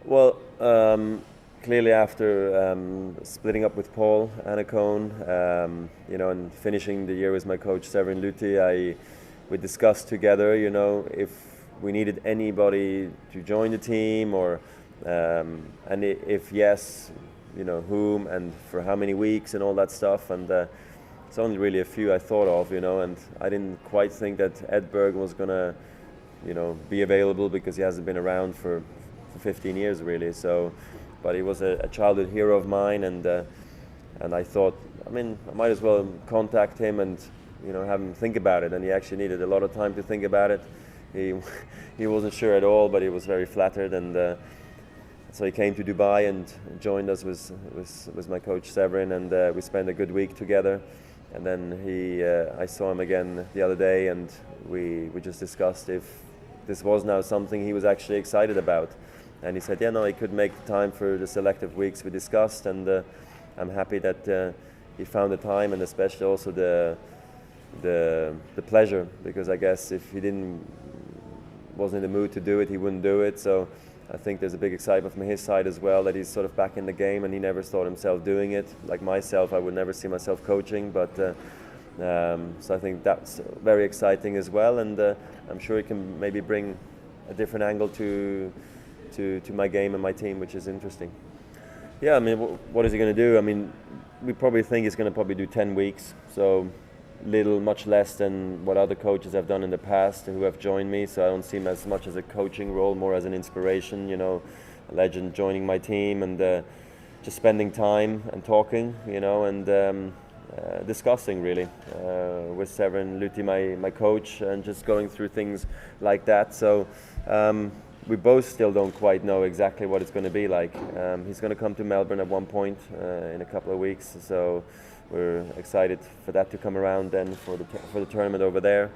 Well, clearly after splitting up with Paul Anacone, and finishing the year with my coach Severin Lüthi, we discussed together, if we needed anybody to join the team, or and if yes, whom and for how many weeks and all that stuff. And it's only really a few I thought of, and I didn't quite think that Edberg was gonna, be available because he hasn't been around for 15 years really. So, but he was a childhood hero of mine, and I thought, I might as well contact him and have him think about it. And he actually needed a lot of time to think about it. He wasn't sure at all, but he was very flattered, and so he came to Dubai and joined us with my coach Severin, and we spent a good week together. And then I saw him again the other day, and we just discussed if this was now something he was actually excited about. And he said, yeah, no, he could make the time for the selective weeks we discussed, and I'm happy that he found the time, and especially also the pleasure, because I guess if he wasn't in the mood to do it, he wouldn't do it. So I think there's a big excitement from his side as well, that he's sort of back in the game, and he never thought himself doing it. Like myself, I would never see myself coaching, but so I think that's very exciting as well, and I'm sure he can maybe bring a different angle to my game and my team, which is interesting. Yeah, what is he going to do? We probably think he's going to probably do 10 weeks, so much less than what other coaches have done in the past who have joined me. So I don't see him as much as a coaching role, more as an inspiration, a legend joining my team, and just spending time and talking, and discussing really with Severin Lüthi, my coach, and just going through things like that. So we both still don't quite know exactly what it's going to be like. He's going to come to Melbourne at one point in a couple of weeks, so we're excited for that to come around then for the tournament over there.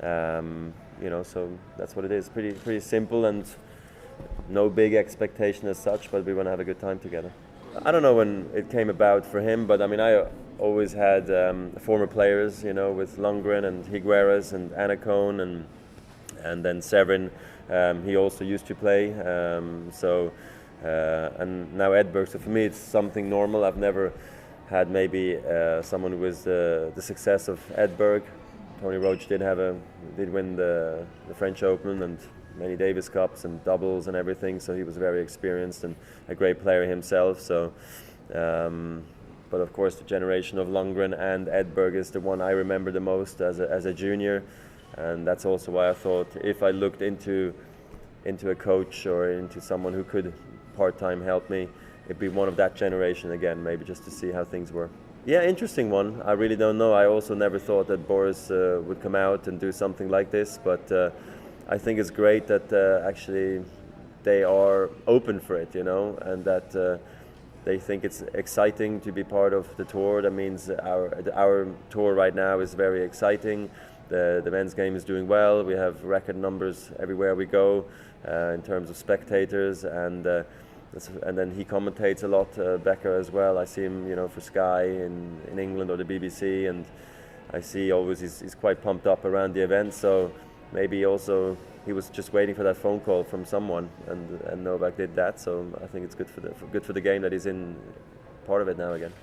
So that's what it is. Pretty simple, and no big expectation as such, but we want to have a good time together. I don't know when it came about for him, but I always had former players, with Lundgren and Higueras and Anacone, and then Severin. He also used to play, and now Edberg. So for me, it's something normal. I've never had maybe someone with the success of Edberg. Tony Roach did win the French Open and many Davis Cups and doubles and everything. So he was very experienced and a great player himself. So, but of course, the generation of Lundgren and Edberg is the one I remember the most as a junior. And that's also why I thought if I looked into a coach or into someone who could part-time help me, it'd be one of that generation again, maybe just to see how things were. Yeah, interesting one. I really don't know. I also never thought that Boris would come out and do something like this, but I think it's great that actually they are open for it, and that they think it's exciting to be part of the tour. That means our tour right now is very exciting. The men's game is doing well. We have record numbers everywhere we go in terms of spectators, and then he commentates a lot, Becker as well. I see him, for Sky in England or the BBC, and I see always he's quite pumped up around the event. So maybe also he was just waiting for that phone call from someone, and Novak did that. So I think it's good for the game that he's in part of it now again.